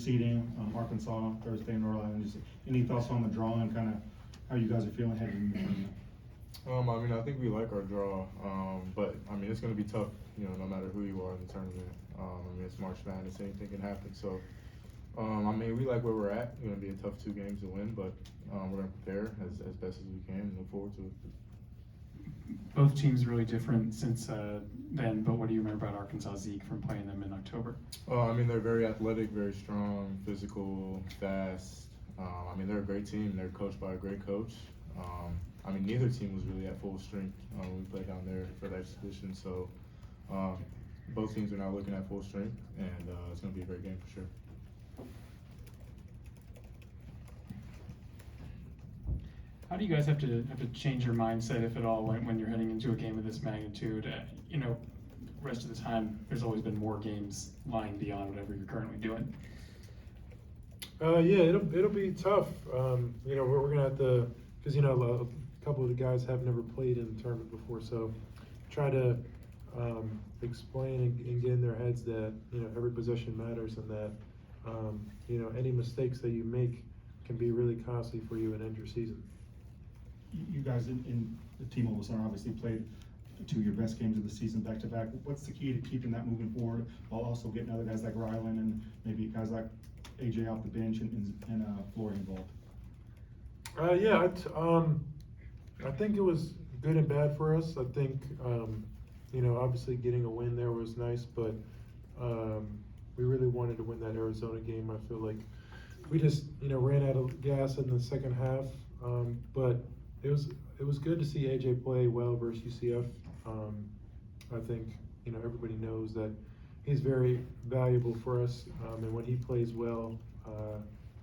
Seeding Arkansas Thursday in Rhode Island. Just any thoughts on the draw and kind of how you guys are feeling heading into the tournament? I mean, I think we like our draw, but I mean, it's going to be tough, no matter who you are in the tournament. I mean, it's March Madness, anything can happen. So, I mean, we like where we're at. It's going to be a tough 2 games to win, but we're going to prepare as best as we can and look forward to it. Both teams really different since then, but what do you remember about Arkansas Zeke from playing them in October? I mean, they're very athletic, very strong, physical, fast. I mean, they're a great team. They're coached by a great coach. I mean, neither team was really at full strength when we played down there for the exhibition. So both teams are now looking at full strength, and it's going to be a great game for sure. How do you guys have to change your mindset, if at all, when you're heading into a game of this magnitude? The rest of the time, there's always been more games lying beyond whatever you're currently doing. Yeah, it'll be tough. We're gonna have to, because a couple of the guys have never played in the tournament before, so try to explain and get in their heads that every possession matters, and that any mistakes that you make can be really costly for you and end your season. You guys in the T-Mobile Center obviously played 2 of your best games of the season back to back. What's the key to keeping that moving forward while also getting other guys like Rylan and maybe guys like AJ off the bench and Flory involved? I think it was good and bad for us. I think obviously getting a win there was nice, but we really wanted to win that Arizona game. I feel like we just ran out of gas in the second half, but it was good to see AJ play well versus UCF. I think everybody knows that he's very valuable for us, and when he plays well,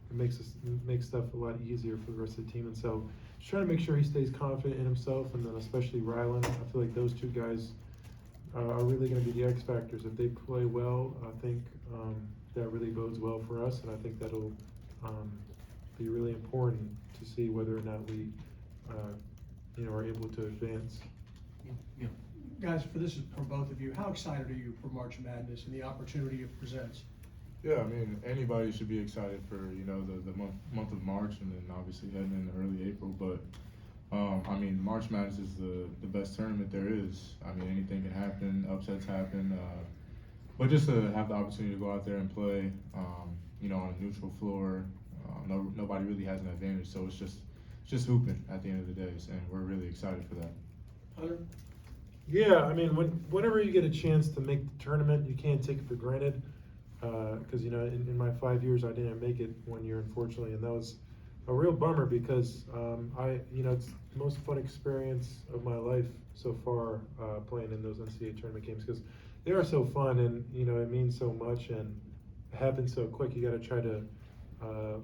it makes stuff a lot easier for the rest of the team. And so, just trying to make sure he stays confident in himself, and then especially Rylan. I feel like those 2 guys are really going to be the X factors. If they play well, I think that really bodes well for us, and I think that'll be really important to see whether or not we are able to advance. Yeah. Guys, this is for both of you. How excited are you for March Madness and the opportunity it presents? Yeah, I mean, anybody should be excited for the month of March, and then obviously heading into early April. But I mean, March Madness is the best tournament there is. I mean, anything can happen, upsets happen. But just to have the opportunity to go out there and play, on a neutral floor, nobody really has an advantage. So it's just hooping at the end of the day, and we're really excited for that. Hunter? Yeah, I mean, whenever you get a chance to make the tournament, you can't take it for granted. Because in my 5 years, I didn't make it 1 year, unfortunately, and that was a real bummer because it's the most fun experience of my life so far, playing in those NCAA tournament games, because they are so fun, and it means so much, and it happens so quick. You got to try to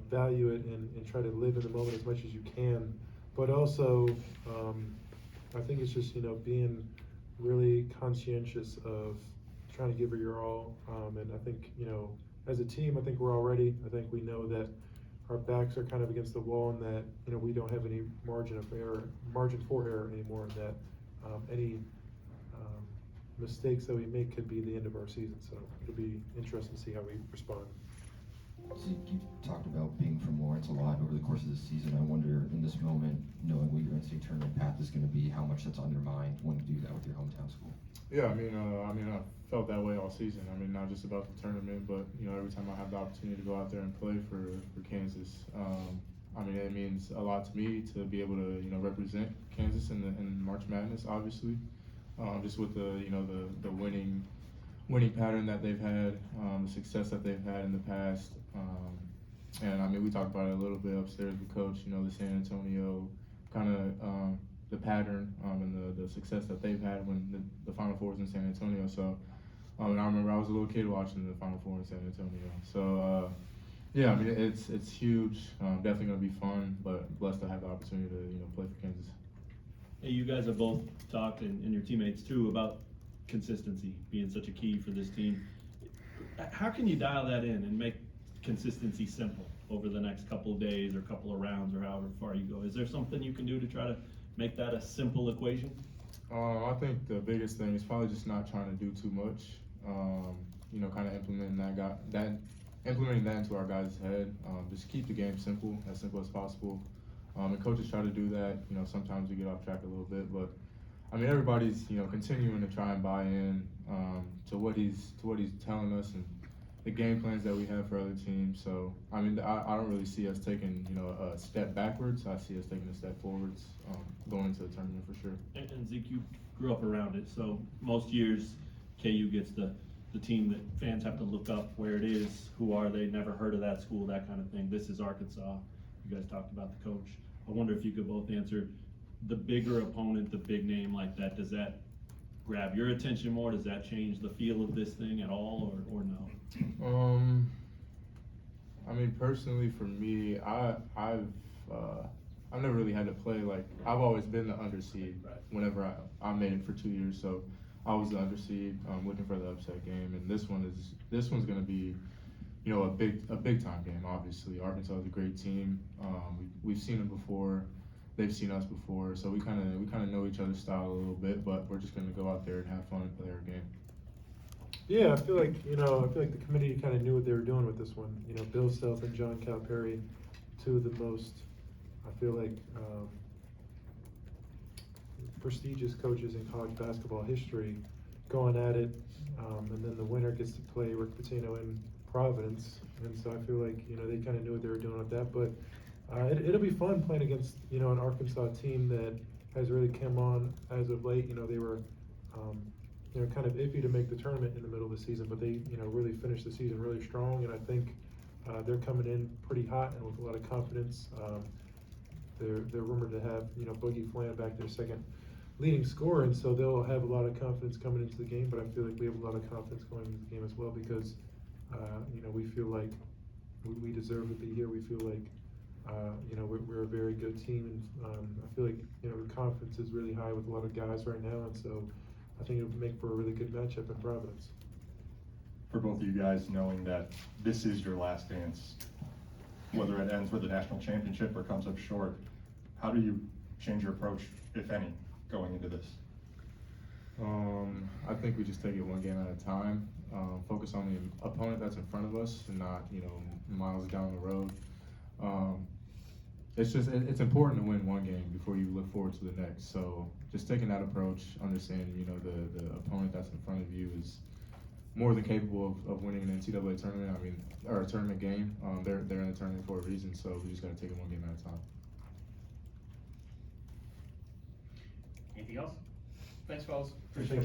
value it and try to live in the moment as much as you can, but also I think it's just being really conscientious of trying to give it your all, and I think as a team, I think we're all ready. I think we know that our backs are kind of against the wall, and that we don't have any margin for error anymore, and that any mistakes that we make could be the end of our season. So it'll be interesting to see how we respond. Zeke, you talked about being from Lawrence a lot over the course of this season. I wonder, in this moment, knowing what your NCAA tournament path is going to be, how much that's on your mind when you do that with your hometown school. Yeah, I mean, I felt that way all season. I mean, not just about the tournament, but every time I have the opportunity to go out there and play for Kansas, I mean, it means a lot to me to be able to represent Kansas in March Madness. Obviously, just with the winning pattern that they've had, the success that they've had in the past. And I mean, we talked about it a little bit upstairs with Coach, the San Antonio kind of the pattern and the success that they've had when the Final Four was in San Antonio. So, and I remember I was a little kid watching the Final Four in San Antonio. So, yeah, I mean, it's huge. Definitely going to be fun, but blessed to have the opportunity to play for Kansas. Hey, you guys have both talked, and your teammates too, about consistency being such a key for this team. How can you dial that in and make consistency simple over the next couple of days or couple of rounds or however far you go? Is there something you can do to try to make that a simple equation? I think the biggest thing is probably just not trying to do too much. Kind of implementing that implementing that into our guys' head. Just keep the game simple as possible. And coaches try to do that. You know, sometimes we get off track a little bit, but I mean, everybody's, you know, continuing to try and buy in to what he's telling us and the game plans that we have for other teams. So, I mean, I don't really see us taking, you know, a step backwards. I see us taking a step forwards, going into the tournament for sure. And Zeke, you grew up around it, so most years KU gets the team that fans have to look up where it is, who are they, never heard of that school, that kind of thing. This is Arkansas. You guys talked about the coach. I wonder if you could both answer, the bigger opponent, the big name like that, does that grab your attention more? Does that change the feel of this thing at all, or no? I mean, personally for me, I've never really had to play, like, I've always been the underseed whenever I made it for 2 years, so I was the underseed, looking for the upset game, and this one's gonna be, you know, a big time game. Obviously, Arkansas is a great team. We've seen them before, they've seen us before, so we kind of know each other's style a little bit, but we're just gonna go out there and have fun and play our game. Yeah, I feel like the committee kind of knew what they were doing with this one. You know, Bill Self and John Calipari, two of the most, I feel like, prestigious coaches in college basketball history, going at it, and then the winner gets to play Rick Pitino in Providence, and so I feel like, you know, they kind of knew what they were doing with that. But it'll be fun playing against, you know, an Arkansas team that has really come on as of late. You know, they were you know, kind of iffy to make the tournament in the middle of the season, but they, you know, really finished the season really strong, and I think they're coming in pretty hot and with a lot of confidence. They're rumored to have, you know, Boogie Flan back, their second leading scorer, and so they'll have a lot of confidence coming into the game, but I feel like we have a lot of confidence going into the game as well, because you know, we feel like we deserve to be here. We feel like you know, we're a very good team, and I feel like, you know, the confidence is really high with a lot of guys right now, and so I think it would make for a really good matchup in Providence. For both of you guys, knowing that this is your last dance, whether it ends with a national championship or comes up short, how do you change your approach, if any, going into this? I think we just take it one game at a time, focus on the opponent that's in front of us and not, you know, miles down the road. It's important to win one game before you look forward to the next. So just taking that approach, understanding, you know, the opponent that's in front of you is more than capable of winning an NCAA tournament. I mean, or a tournament game. They're in the tournament for a reason. So we just got to take it one game at a time. Anything else? Thanks, fellas. Appreciate it.